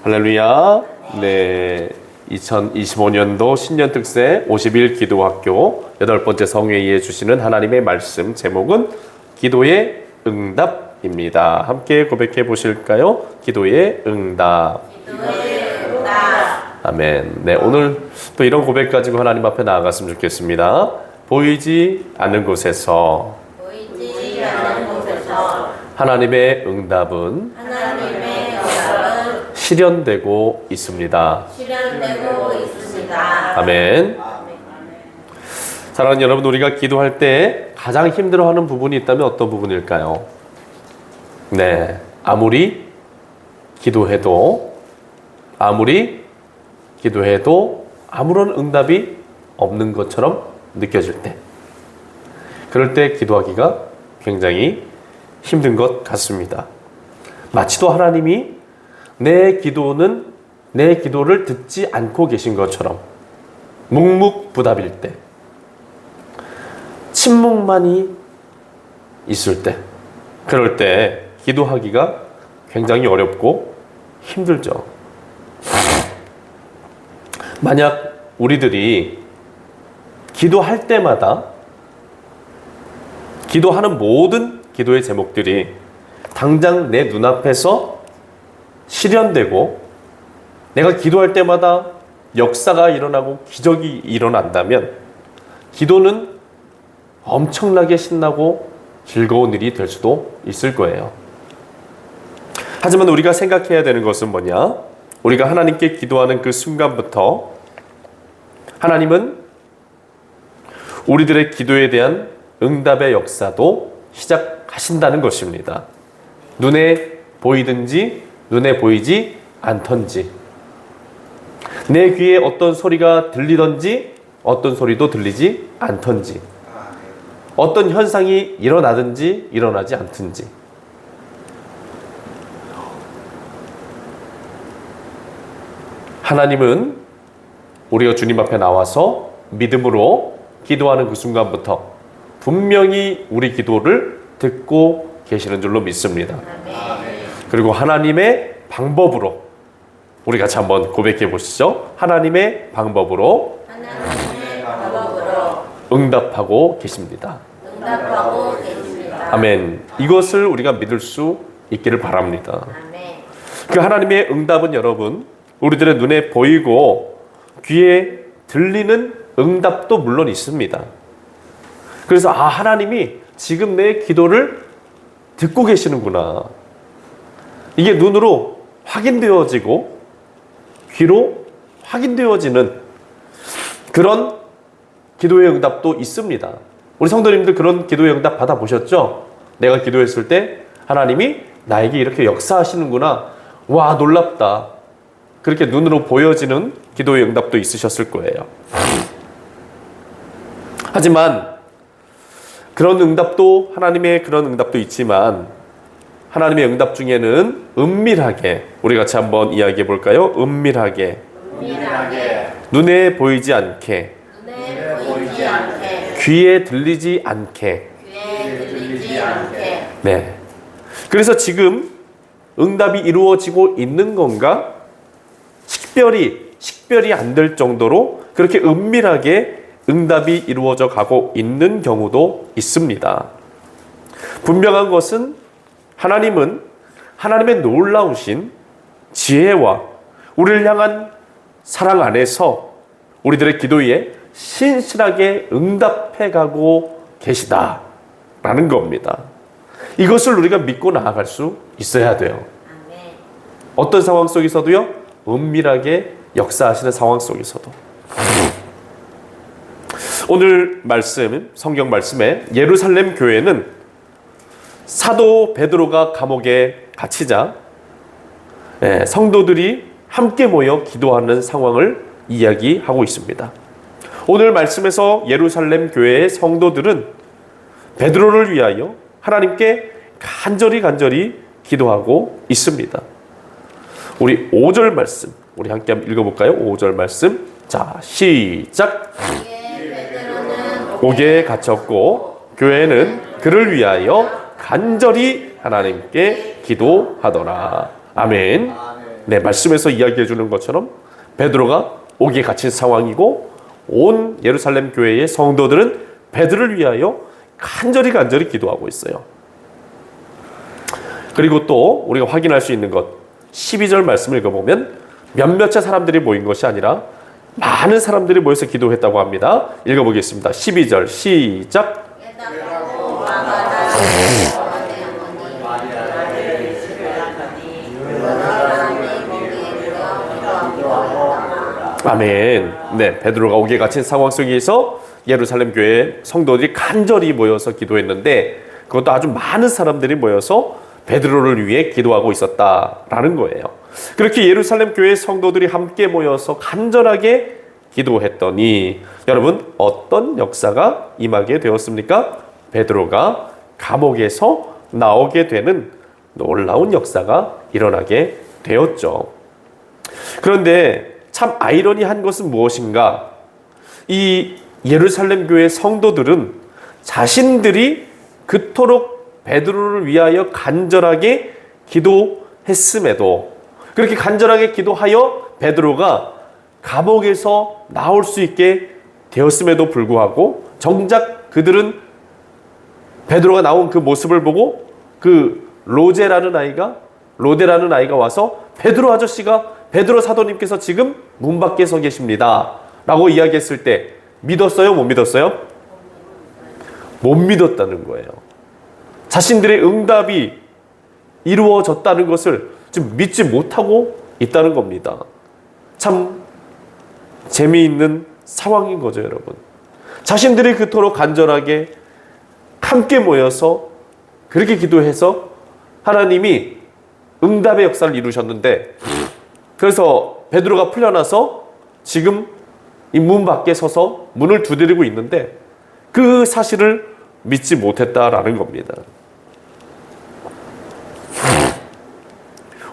할렐루야. 네. 2025년도 신년 특세 50일 기도학교 8번째 성회의에 주시는 하나님의 말씀 제목은 기도의 응답입니다. 함께 고백해 보실까요? 기도의 응답. 기도의 응답. 아멘. 네, 오늘 또 이런 고백 가지고 하나님 앞에 나아갔으면 좋겠습니다. 보이지 않는 곳에서 하나님의 응답은 실현되고 있습니다. 아멘. 사랑하는 여러분, 우리가 기도할 때 가장 힘들어하는 부분이 있다면 어떤 부분일까요? 네, 아무리 기도해도 아무런 응답이 없는 것처럼 느껴질 때, 그럴 때 기도하기가 굉장히 힘든 것 같습니다. 마치도 하나님이 내 기도를 듣지 않고 계신 것처럼 묵묵부답일 때, 침묵만이 있을 때, 그럴 때 기도하기가 굉장히 어렵고 힘들죠. 만약 우리들이 기도할 때마다 기도하는 모든 기도의 제목들이 당장 내 눈앞에서 실현되고 내가 기도할 때마다 역사가 일어나고 기적이 일어난다면 기도는 엄청나게 신나고 즐거운 일이 될 수도 있을 거예요. 하지만 우리가 생각해야 되는 것은 뭐냐? 우리가 하나님께 기도하는 그 순간부터 하나님은 우리들의 기도에 대한 응답의 역사도 시작하신다는 것입니다. 눈에 보이든지 눈에 보이지 않던지, 내 귀에 어떤 소리가 들리던지 어떤 소리도 들리지 않던지, 어떤 현상이 일어나든지 일어나지 않든지, 하나님은 우리가 주님 앞에 나와서 믿음으로 기도하는 그 순간부터 분명히 우리 기도를 듣고 계시는 줄로 믿습니다. 그리고 하나님의 방법으로, 우리 같이 한번 고백해 보시죠. 하나님의 방법으로 응답하고 계십니다. 아멘. 이것을 우리가 믿을 수 있기를 바랍니다. 그 하나님의 응답은 여러분, 우리들의 눈에 보이고 귀에 들리는 응답도 물론 있습니다. 그래서 하나님이 지금 내 기도를 듣고 계시는구나, 이게 눈으로 확인되어지고 귀로 확인되어지는 그런 기도의 응답도 있습니다. 우리 성도님들 그런 기도의 응답 받아보셨죠? 내가 기도했을 때 하나님이 나에게 이렇게 역사하시는구나, 와 놀랍다, 그렇게 눈으로 보여지는 기도의 응답도 있으셨을 거예요. 하지만 그런 응답도, 하나님의 그런 응답도 있지만 하나님의 응답 중에는 은밀하게, 우리 같이 한번 이야기해 볼까요? 은밀하게. 눈에 보이지 않게, 귀에 들리지 않게. 네. 그래서 지금 응답이 이루어지고 있는 건가? 식별이 안 될 정도로 그렇게 은밀하게 응답이 이루어져 가고 있는 경우도 있습니다. 분명한 것은 하나님은 하나님의 놀라우신 지혜와 우리를 향한 사랑 안에서 우리들의 기도에 신실하게 응답해 가고 계시다라는 겁니다. 이것을 우리가 믿고 나아갈 수 있어야 돼요. 어떤 상황 속에서도요, 은밀하게 역사하시는 상황 속에서도. 오늘 말씀, 성경 말씀에 예루살렘 교회는 사도 베드로가 감옥에 갇히자 성도들이 함께 모여 기도하는 상황을 이야기하고 있습니다. 오늘 말씀에서 예루살렘 교회의 성도들은 베드로를 위하여 하나님께 간절히 기도하고 있습니다. 우리 5절 말씀, 우리 함께 한번 읽어볼까요? 5절 말씀. 자, 시작. 옥에 갇혔고 교회는 그를 위하여 간절히 하나님께 기도하더라. 아멘. 말씀에서 이야기해 주는 것처럼 베드로가 옥에 갇힌 상황이고 온 예루살렘 교회의 성도들은 베드로를 위하여 간절히 기도하고 있어요. 그리고 또 우리가 확인할 수 있는 것, 12절 말씀을 읽어보면 몇몇의 사람들이 모인 것이 아니라 많은 사람들이 모여서 기도했다고 합니다. 읽어보겠습니다. 12절 시작. 아멘. 네, 베드로가 옥에 갇힌 상황 속에서 예루살렘 교회 성도들이 간절히 모여서 기도했는데 그것도 아주 많은 사람들이 모여서 베드로를 위해 기도하고 있었다라는 거예요. 그렇게 예루살렘 교회 성도들이 함께 모여서 간절하게 기도했더니 여러분 어떤 역사가 임하게 되었습니까? 베드로가 감옥에서 나오게 되는 놀라운 역사가 일어나게 되었죠. 그런데 참 아이러니한 것은 무엇인가? 이 예루살렘 교회 성도들은 자신들이 그토록 베드로를 위하여 간절하게 기도했음에도, 그렇게 간절하게 기도하여 베드로가 감옥에서 나올 수 있게 되었음에도 불구하고 정작 그들은 베드로가 나온 그 모습을 보고 그 로데라는 아이가 와서 베드로 아저씨가, 베드로 사도님께서 지금 문 밖에 서 계십니다 라고 이야기했을 때 믿었어요? 못 믿었어요? 못 믿었다는 거예요. 자신들의 응답이 이루어졌다는 것을 지금 믿지 못하고 있다는 겁니다. 참 재미있는 상황인 거죠, 여러분. 자신들이 그토록 간절하게 함께 모여서 그렇게 기도해서 하나님이 응답의 역사를 이루셨는데, 그래서 베드로가 풀려나서 지금 이 문 밖에 서서 문을 두드리고 있는데 그 사실을 믿지 못했다라는 겁니다.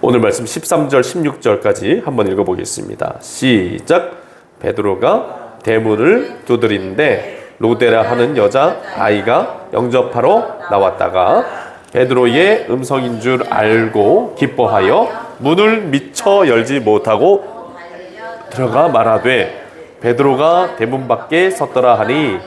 오늘 말씀 13절 16절까지 한번 읽어보겠습니다. 시작. 베드로가 대문을 두드리는데 로데라 하는 여자 아이가 영접하러 나왔다가 베드로의 음성인 줄 알고 기뻐하여 문을 미처 열지 못하고 들어가 말하되 베드로가 대문 밖에 섰더라 하니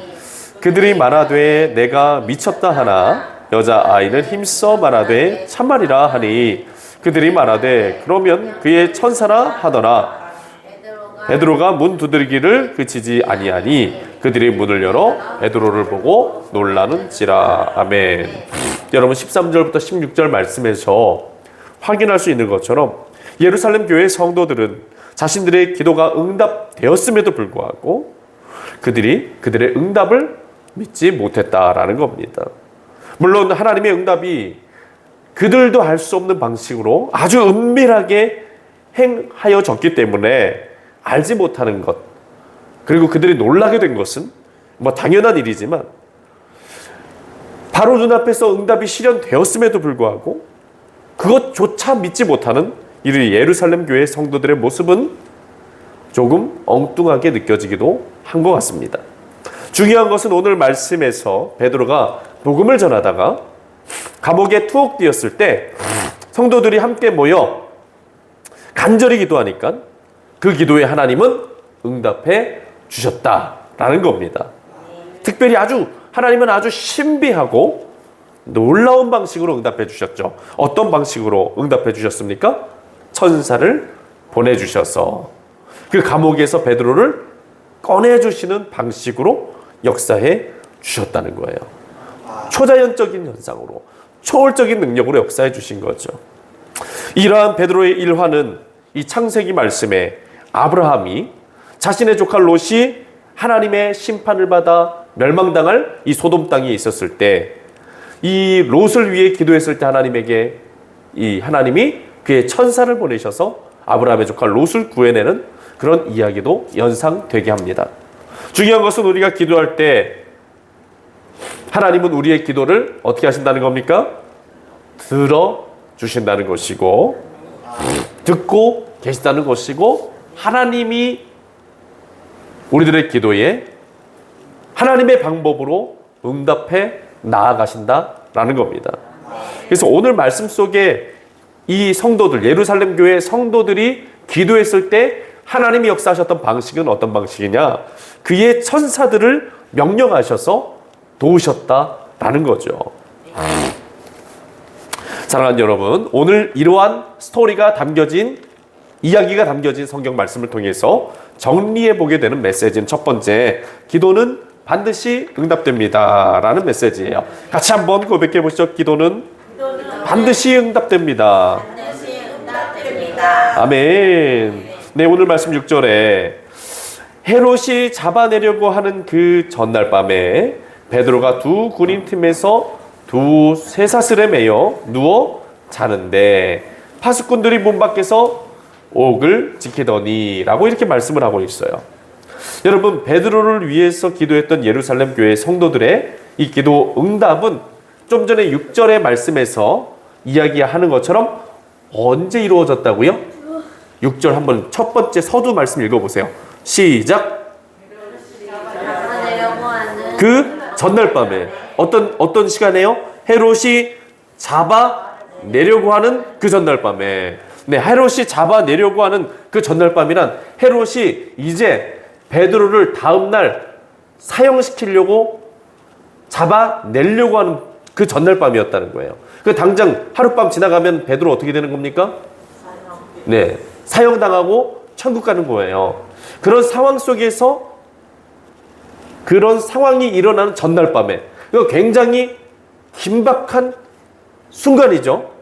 그들이 말하되 내가 미쳤다 하나 여자 아이는 힘써 말하되 참말이라 하니 그들이 말하되 그러면 그의 천사라 하더라. 베드로가 문 두드리기를 그치지 아니하니 그들이 문을 열어 베드로를 보고 놀라는지라. 아멘. 여러분 13절부터 16절 말씀에서 확인할 수 있는 것처럼 예루살렘 교회 성도들은 자신들의 기도가 응답되었음에도 불구하고 그들이 그들의 응답을 믿지 못했다라는 겁니다. 물론 하나님의 응답이 그들도 알 수 없는 방식으로 아주 은밀하게 행하여졌기 때문에 알지 못하는 것, 그리고 그들이 놀라게 된 것은 뭐 당연한 일이지만 바로 눈앞에서 응답이 실현되었음에도 불구하고 그것조차 믿지 못하는 이 예루살렘 교회 성도들의 모습은 조금 엉뚱하게 느껴지기도 한 것 같습니다. 중요한 것은 오늘 말씀에서 베드로가 복음을 전하다가 감옥에 투옥되었을 때 성도들이 함께 모여 간절히 기도하니까 그 기도에 하나님은 응답해 주셨다라는 겁니다. 특별히 하나님은 아주 신비하고 놀라운 방식으로 응답해 주셨죠. 어떤 방식으로 응답해 주셨습니까? 천사를 보내주셔서 그 감옥에서 베드로를 꺼내주시는 방식으로 역사해 주셨다는 거예요. 초자연적인 현상으로, 초월적인 능력으로 역사해 주신 거죠. 이러한 베드로의 일화는 이 창세기 말씀에 아브라함이 자신의 조카 롯이 하나님의 심판을 받아 멸망당할 이 소돔 땅에 있었을 때 이 롯을 위해 기도했을 때 하나님이 그의 천사를 보내셔서 아브라함의 조카 롯을 구해내는 그런 이야기도 연상되게 합니다. 중요한 것은 우리가 기도할 때 하나님은 우리의 기도를 어떻게 하신다는 겁니까? 들어주신다는 것이고 듣고 계시다는 것이고 하나님이 우리들의 기도에 하나님의 방법으로 응답해 나아가신다라는 겁니다. 그래서 오늘 말씀 속에 이 성도들, 예루살렘 교회 성도들이 기도했을 때 하나님이 역사하셨던 방식은 어떤 방식이냐? 그의 천사들을 명령하셔서 도우셨다라는 거죠. 사랑하는 여러분, 오늘 이러한 스토리가 담겨진, 이야기가 담겨진 성경 말씀을 통해서 정리해 보게 되는 메시지는 첫 번째, 기도는 반드시 응답됩니다 라는 메시지예요. 같이 한번 고백해 보시죠. 기도는 반드시 응답됩니다. 반드시 응답됩니다. 아멘. 네, 오늘 말씀 6절에 헤롯이 잡아내려고 하는 그 전날 밤에 베드로가 두 군인 틈에서 두 쇠사슬에 매여 누워 자는데 파수꾼들이 문 밖에서 옥을 지키더니 라고 이렇게 말씀을 하고 있어요. 여러분, 베드로를 위해서 기도했던 예루살렘 교회 성도들의 이 기도 응답은 좀 전에 6절의 말씀에서 이야기하는 것처럼 언제 이루어졌다고요? 6절 한번 첫 번째 서두 말씀 읽어보세요. 시작. 잡아내려고 하는 그 전날 밤에 어떤 시간에요? 헤롯이 잡아내려고 하는 그 전날 밤에. 네, 헤롯이 잡아내려고 하는 그 전날 밤이란 헤롯이 이제 베드로를 다음날 사형시키려고 잡아내려고 하는 그 전날 밤이었다는 거예요. 그 당장 하룻밤 지나가면 베드로 어떻게 되는 겁니까? 네, 사형당하고 천국 가는 거예요. 그런 상황 속에서 그런 상황이 일어나는 전날 밤에, 이거 굉장히 긴박한 순간이죠.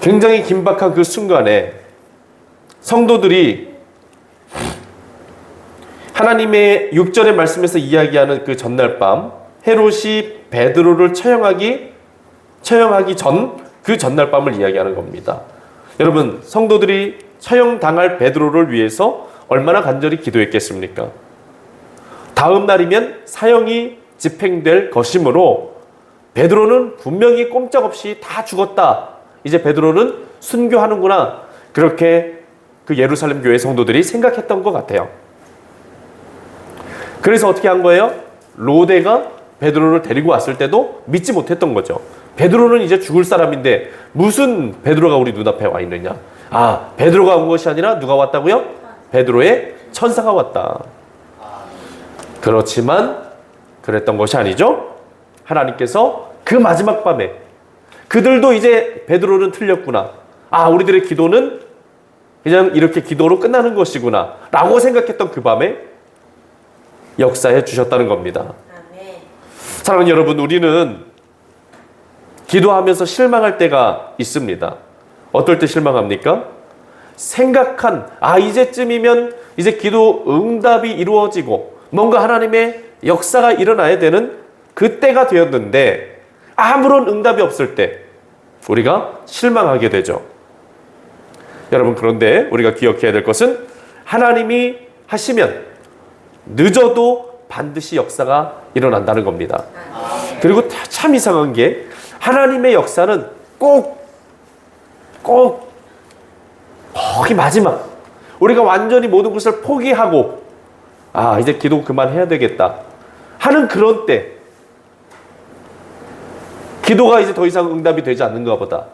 굉장히 긴박한 그 순간에 성도들이 하나님의 6절의 말씀에서 이야기하는 그 전날 밤 헤롯이 베드로를 처형하기 전 그 전날 밤을 이야기하는 겁니다. 여러분, 성도들이 처형당할 베드로를 위해서 얼마나 간절히 기도했겠습니까? 다음 날이면 사형이 집행될 것이므로 베드로는 분명히 꼼짝없이 다 죽었다. 이제 베드로는 순교하는구나. 그렇게 그 예루살렘 교회 성도들이 생각했던 것 같아요. 그래서 어떻게 한 거예요? 로데가 베드로를 데리고 왔을 때도 믿지 못했던 거죠. 베드로는 이제 죽을 사람인데 무슨 베드로가 우리 눈앞에 와 있느냐? 아, 베드로가 온 것이 아니라 누가 왔다고요? 베드로의 천사가 왔다. 그렇지만 그랬던 것이 아니죠. 하나님께서 그 마지막 밤에 그들도 이제 베드로는 틀렸구나. 아, 우리들의 기도는 그냥 이렇게 기도로 끝나는 것이구나 라고 생각했던 그 밤에 역사해 주셨다는 겁니다. 아멘. 사랑하는 여러분, 우리는 기도하면서 실망할 때가 있습니다. 어떨 때 실망합니까? 생각한 이제쯤이면 이제 기도 응답이 이루어지고 뭔가 하나님의 역사가 일어나야 되는 그때가 되었는데 아무런 응답이 없을 때 우리가 실망하게 되죠. 여러분, 그런데 우리가 기억해야 될 것은 하나님이 하시면 늦어도 반드시 역사가 일어난다는 겁니다. 그리고 참 이상한 게 하나님의 역사는 꼭 거기 마지막 우리가 완전히 모든 것을 포기하고 이제 기도 그만해야 되겠다 하는 그런 때, 기도가 이제 더 이상 응답이 되지 않는가 보다,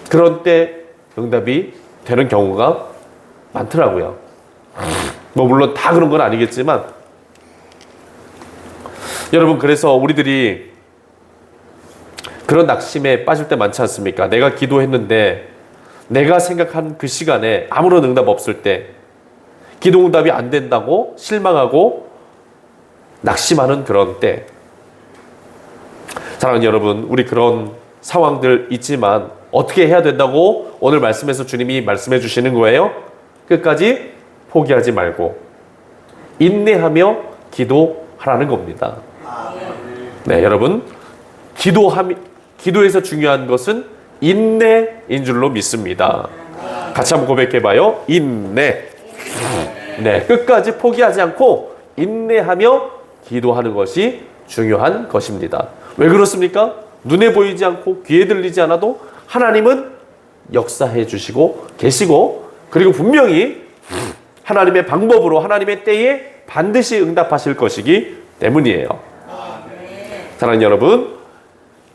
그런 때 응답이 되는 경우가 많더라고요. 뭐 물론 다 그런 건 아니겠지만, 여러분, 그래서 우리들이 그런 낙심에 빠질 때 많지 않습니까? 내가 기도했는데 내가 생각한 그 시간에 아무런 응답 없을 때, 기도 응답이 안 된다고 실망하고 낙심하는 그런 때, 사랑하는 여러분, 우리 그런 상황들 있지만 어떻게 해야 된다고 오늘 말씀에서 주님이 말씀해 주시는 거예요? 끝까지 포기하지 말고 인내하며 기도하라는 겁니다. 네, 여러분, 기도에서 중요한 것은 인내인 줄로 믿습니다. 같이 한번 고백해봐요. 인내. 네, 끝까지 포기하지 않고 인내하며 기도하는 것이 중요한 것입니다. 왜 그렇습니까? 눈에 보이지 않고 귀에 들리지 않아도 하나님은 역사해 주시고 계시고, 그리고 분명히 하나님의 방법으로 하나님의 때에 반드시 응답하실 것이기 때문이에요. 사랑하는 여러분,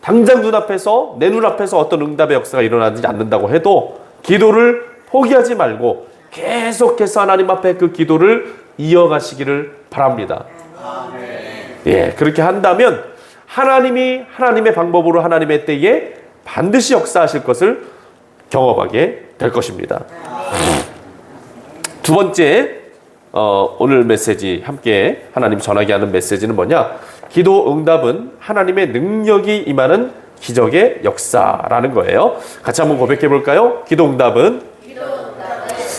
당장 눈앞에서 내 눈앞에서 어떤 응답의 역사가 일어나지 않는다고 해도 기도를 포기하지 말고 계속해서 하나님 앞에 그 기도를 이어가시기를 바랍니다. 예, 그렇게 한다면 하나님이 하나님의 방법으로 하나님의 때에 반드시 역사하실 것을 경험하게 될 것입니다. 두 번째, 오늘 메시지 함께 하나님 전하게 하는 메시지는 뭐냐? 기도 응답은 하나님의 능력이 임하는 기적의 역사라는 거예요. 같이 한번 고백해 볼까요? 기도 응답은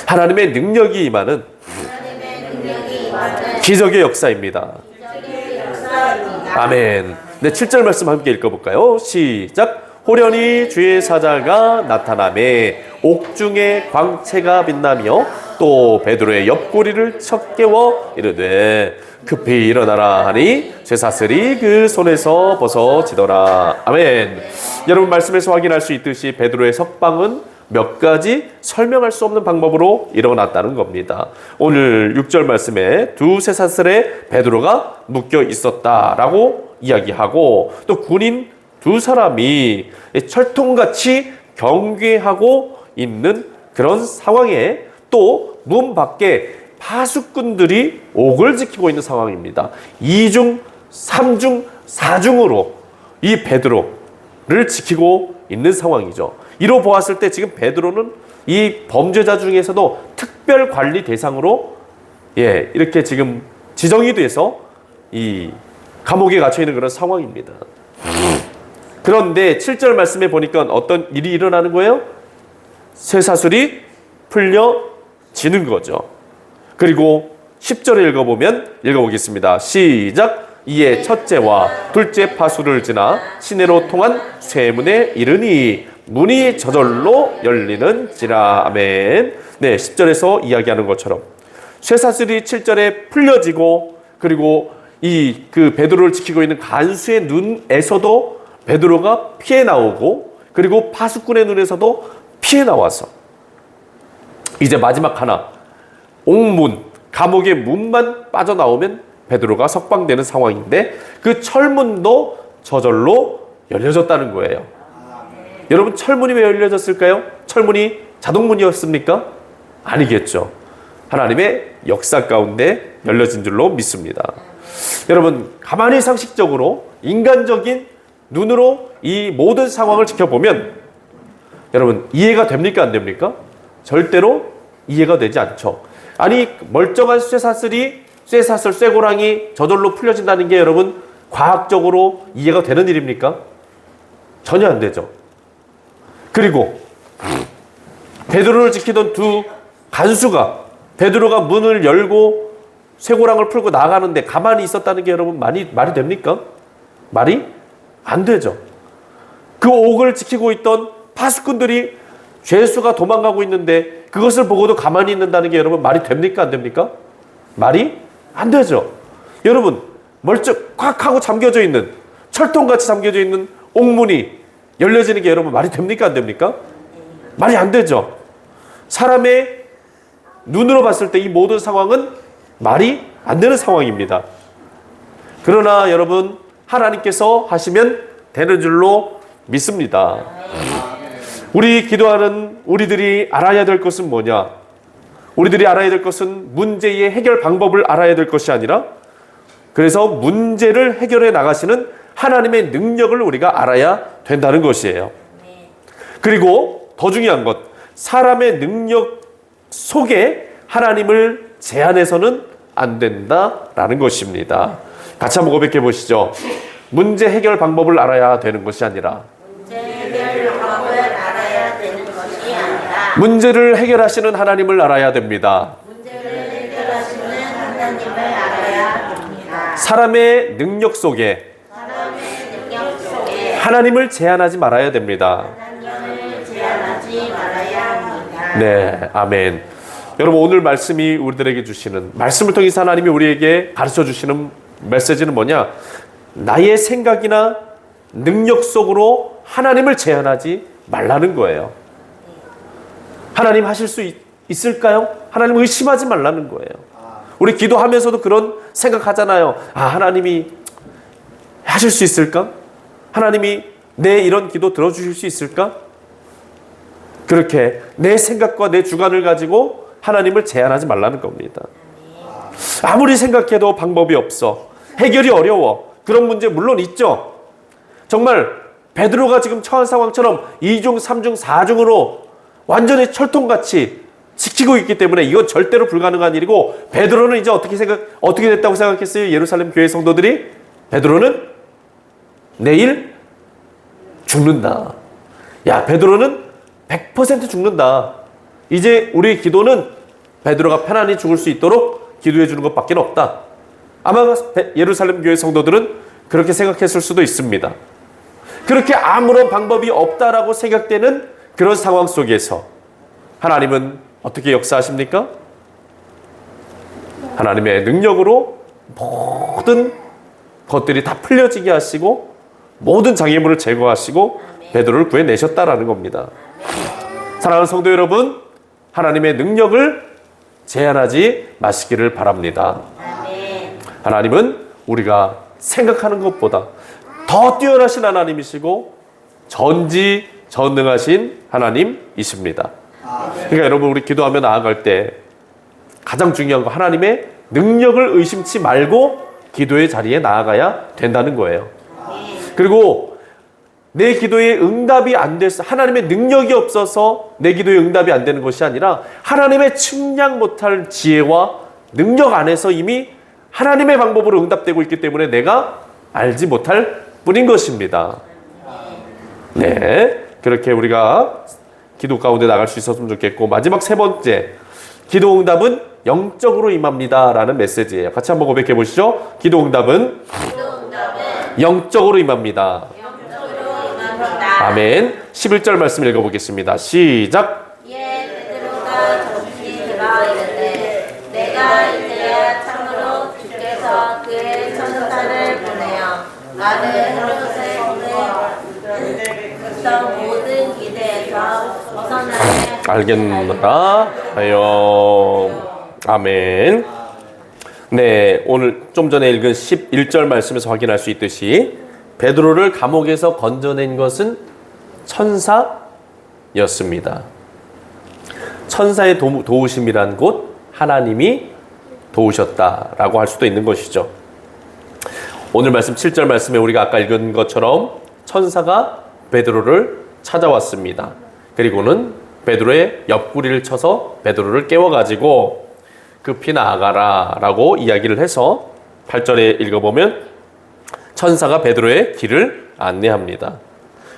하나님의 능력이 임하는 기적의 역사입니다. 아멘. 네, 7절 말씀 함께 읽어볼까요? 시작. 호련히 주의 사자가 나타나매 옥중에 광채가 빛나며 또 베드로의 옆구리를 쳐 깨워 이르되 급히 일어나라 하니 쇠사슬이 그 손에서 벗어지더라. 아멘. 여러분, 말씀에서 확인할 수 있듯이 베드로의 석방은 몇 가지 설명할 수 없는 방법으로 일어났다는 겁니다. 오늘 6절 말씀에 두 쇠사슬에 베드로가 묶여 있었다라고 이야기하고, 또 군인 두 사람이 철통같이 경계하고 있는 그런 상황에 또 문 밖에 파수꾼들이 옥을 지키고 있는 상황입니다. 2중, 3중, 4중으로 이 베드로를 지키고 있는 상황이죠. 이로 보았을 때 지금 베드로는 이 범죄자 중에서도 특별 관리 대상으로 이렇게 지금 지정이 돼서 이 감옥에 갇혀 있는 그런 상황입니다. 그런데 7절 말씀에 보니까 어떤 일이 일어나는 거예요? 쇠사슬이 풀려지는 거죠. 그리고 10절에 읽어보겠습니다. 시작. 이에 첫째와 둘째 파수를 지나 시내로 통한 쇠문에 이르니 문이 저절로 열리는지라. 아멘. 네, 10절에서 이야기하는 것처럼 쇠사슬이 7절에 풀려지고, 그리고 그 베드로를 지키고 있는 간수의 눈에서도 베드로가 피해 나오고, 그리고 파수꾼의 눈에서도 피해 나와서 이제 마지막 하나, 옥문, 감옥의 문만 빠져나오면 베드로가 석방되는 상황인데 그 철문도 저절로 열려졌다는 거예요. 여러분, 철문이 왜 열려졌을까요? 철문이 자동문이었습니까? 아니겠죠. 하나님의 역사 가운데 열려진 줄로 믿습니다. 여러분, 가만히 상식적으로 인간적인 눈으로 이 모든 상황을 지켜보면 여러분, 이해가 됩니까? 안 됩니까? 절대로 이해가 되지 않죠. 아니, 멀쩡한 쇠사슬, 쇠고랑이 저절로 풀려진다는 게 여러분, 과학적으로 이해가 되는 일입니까? 전혀 안 되죠. 그리고 베드로를 지키던 두 간수가 베드로가 문을 열고 쇠고랑을 풀고 나가는데 가만히 있었다는 게 여러분, 말이 됩니까? 말이 안 되죠. 그 옥을 지키고 있던 파수꾼들이 죄수가 도망가고 있는데 그것을 보고도 가만히 있는다는 게 여러분, 말이 됩니까? 안 됩니까? 말이 안 되죠. 여러분, 꽉 하고 잠겨져 있는, 철통같이 잠겨져 있는 옥문이 열려지는 게 여러분, 말이 됩니까? 안 됩니까? 말이 안 되죠. 사람의 눈으로 봤을 때 이 모든 상황은 말이 안 되는 상황입니다. 그러나 여러분, 하나님께서 하시면 되는 줄로 믿습니다. 우리 기도하는 우리들이 알아야 될 것은 뭐냐? 우리들이 알아야 될 것은 문제의 해결 방법을 알아야 될 것이 아니라, 그래서 문제를 해결해 나가시는 하나님의 능력을 우리가 알아야 된다는 것이에요. 그리고 더 중요한 것, 사람의 능력 속에 하나님을 제한해서는 안 된다라는 것입니다. 같이 한번 고백해 보시죠. 문제 해결 방법을 알아야 되는 것이 아니라, 문제를 해결하시는 하나님을 알아야 됩니다. 사람의 능력 속에 하나님을 제한하지 말아야 됩니다. 네, 아멘. 여러분, 오늘 말씀이 우리들에게 주시는, 말씀을 통해서 하나님이 우리에게 가르쳐 주시는 메시지는 뭐냐? 나의 생각이나 능력 속으로 하나님을 제한하지 말라는 거예요. 하나님 하실 수 있을까요? 하나님 의심하지 말라는 거예요. 우리 기도하면서도 그런 생각하잖아요. 하나님이 하실 수 있을까? 하나님이 내 이런 기도 들어주실 수 있을까? 그렇게 내 생각과 내 주관을 가지고 하나님을 제한하지 말라는 겁니다. 아무리 생각해도 방법이 없어. 해결이 어려워. 그런 문제 물론 있죠. 정말 베드로가 지금 처한 상황처럼 2중, 3중, 4중으로 완전히 철통같이 지키고 있기 때문에 이건 절대로 불가능한 일이고, 베드로는 이제 어떻게 됐다고 생각했어요? 예루살렘 교회 성도들이? 베드로는 내일 죽는다. 야, 베드로는 100% 죽는다. 이제 우리 기도는 베드로가 편안히 죽을 수 있도록 기도해 주는 것밖에 없다. 아마 예루살렘 교회 성도들은 그렇게 생각했을 수도 있습니다. 그렇게 아무런 방법이 없다라고 생각되는 그런 상황 속에서 하나님은 어떻게 역사하십니까? 하나님의 능력으로 모든 것들이 다 풀려지게 하시고 모든 장애물을 제거하시고 베드로를 구해내셨다라는 겁니다. 사랑하는 성도 여러분, 하나님의 능력을 제한하지 마시기를 바랍니다. 하나님은 우리가 생각하는 것보다 더 뛰어나신 하나님이시고 전지전능하신 하나님이십니다. 그러니까 여러분, 우리 기도하며 나아갈 때 가장 중요한 거, 하나님의 능력을 의심치 말고 기도의 자리에 나아가야 된다는 거예요. 그리고 내 기도에 응답이 안 돼서, 하나님의 능력이 없어서 내 기도에 응답이 안 되는 것이 아니라 하나님의 측량 못할 지혜와 능력 안에서 이미 하나님의 방법으로 응답되고 있기 때문에 내가 알지 못할 뿐인 것입니다. 네, 그렇게 우리가 기도 가운데 나갈 수 있었으면 좋겠고, 마지막 세 번째, 기도 응답은 영적으로 임합니다 라는 메시지예요. 같이 한번 고백해 보시죠. 기도 응답은 영적으로 임합니다. 아멘. 11절 말씀 읽어보겠습니다. 시작. 베드로가 정신이 들어 이르되 내가 이제야 참으로 주께서 그의 천사를 보내어 나를 헤롯의 성에 모든 기대에서 벗어나게 알겠노라 하여. 아멘. 네, 오늘 좀 전에 읽은 11절 말씀에서 확인할 수 있듯이 베드로를 감옥에서 건져낸 것은 천사였습니다. 천사의 도우심이란 곧 하나님이 도우셨다라고 할 수도 있는 것이죠. 오늘 말씀 7절 말씀에 우리가 아까 읽은 것처럼 천사가 베드로를 찾아왔습니다. 그리고는 베드로의 옆구리를 쳐서 베드로를 깨워가지고 급히 나아가라 라고 이야기를 해서 8절에 읽어보면 천사가 베드로의 길을 안내합니다.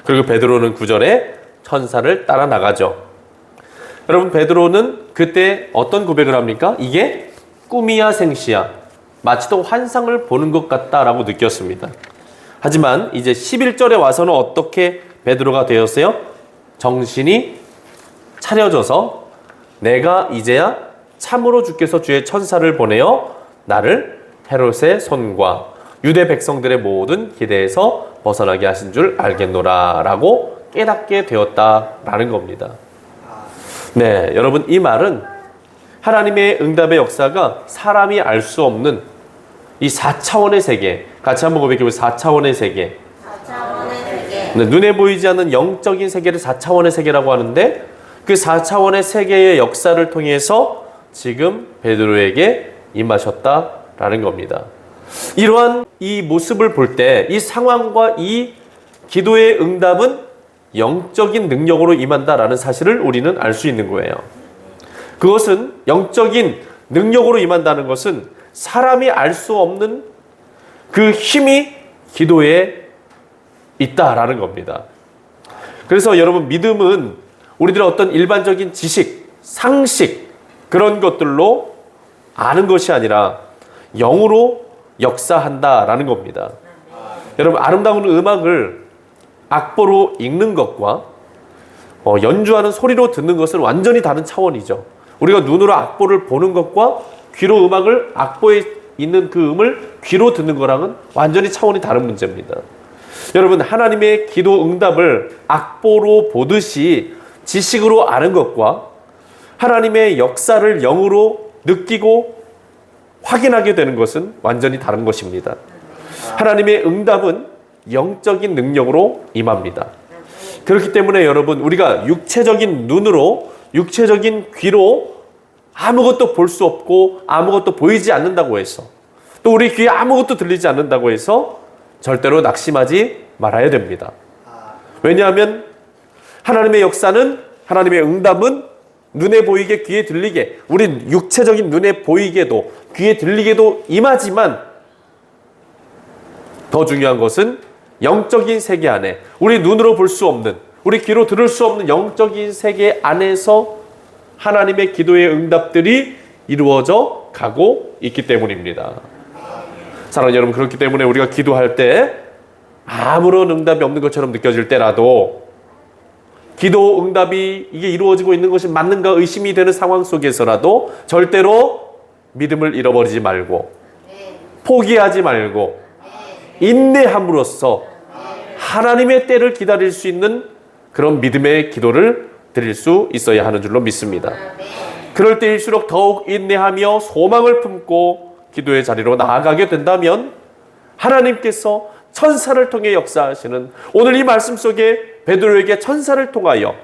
그리고 베드로는 9절에 천사를 따라 나가죠. 여러분, 베드로는 그때 어떤 고백을 합니까? 이게 꿈이야 생시야, 마치도 환상을 보는 것 같다라고 느꼈습니다. 하지만 이제 11절에 와서는 어떻게 베드로가 되었어요? 정신이 차려져서 내가 이제야 참으로 주께서 주의 천사를 보내어 나를 헤롯의 손과 유대 백성들의 모든 기대에서 벗어나게 하신 줄 알겠노라 라고 깨닫게 되었다라는 겁니다. 네, 여러분, 이 말은 하나님의 응답의 역사가 사람이 알 수 없는 이 4차원의 세계, 같이 한번 고백해보세요. 4차원의 세계. 4차원의 세계. 네, 눈에 보이지 않는 영적인 세계를 4차원의 세계라고 하는데, 그 4차원의 세계의 역사를 통해서 지금 베드로에게 임하셨다라는 겁니다. 이러한 이 모습을 볼 때 이 상황과 이 기도의 응답은 영적인 능력으로 임한다라는 사실을 우리는 알 수 있는 거예요. 그것은 영적인 능력으로 임한다는 것은 사람이 알 수 없는 그 힘이 기도에 있다라는 겁니다. 그래서 여러분, 믿음은 우리들의 어떤 일반적인 지식, 상식, 그런 것들로 아는 것이 아니라 영으로 역사한다라는 겁니다. 여러분, 아름다운 음악을 악보로 읽는 것과 연주하는 소리로 듣는 것은 완전히 다른 차원이죠. 우리가 눈으로 악보를 보는 것과 귀로 음악을, 악보에 있는 그 음을 귀로 듣는 거랑은 완전히 차원이 다른 문제입니다. 여러분, 하나님의 기도 응답을 악보로 보듯이 지식으로 아는 것과 하나님의 역사를 영으로 느끼고 확인하게 되는 것은 완전히 다른 것입니다. 하나님의 응답은 영적인 능력으로 임합니다. 그렇기 때문에 여러분, 우리가 육체적인 눈으로, 육체적인 귀로 아무것도 볼 수 없고 아무것도 보이지 않는다고 해서, 또 우리 귀에 아무것도 들리지 않는다고 해서 절대로 낙심하지 말아야 됩니다. 왜냐하면 하나님의 역사는, 하나님의 응답은 눈에 보이게 귀에 들리게, 우린 육체적인 눈에 보이게도 귀에 들리게도 임하지만 더 중요한 것은 영적인 세계 안에, 우리 눈으로 볼 수 없는, 우리 귀로 들을 수 없는 영적인 세계 안에서 하나님의 기도의 응답들이 이루어져 가고 있기 때문입니다. 사랑하는 여러분, 그렇기 때문에 우리가 기도할 때 아무런 응답이 없는 것처럼 느껴질 때라도, 기도 응답이 이게 이루어지고 있는 것이 맞는가 의심이 되는 상황 속에서라도 절대로 믿음을 잃어버리지 말고, 포기하지 말고 인내함으로써 하나님의 때를 기다릴 수 있는 그런 믿음의 기도를 드릴 수 있어야 하는 줄로 믿습니다. 그럴 때일수록 더욱 인내하며 소망을 품고 기도의 자리로 나아가게 된다면 하나님께서 천사를 통해 역사하시는, 오늘 이 말씀 속에 베드로에게 천사를 통하여,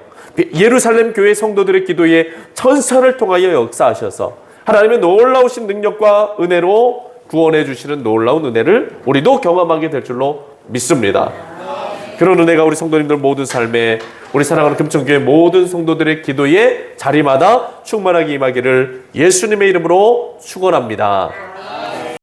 예루살렘 교회 성도들의 기도에 천사를 통하여 역사하셔서 하나님의 놀라우신 능력과 은혜로 구원해 주시는 놀라운 은혜를 우리도 경험하게 될 줄로 믿습니다. 그런 은혜가 우리 성도님들 모든 삶에, 우리 사랑하는 금천교회 모든 성도들의 기도에 자리마다 충만하게 임하기를 예수님의 이름으로 축원합니다.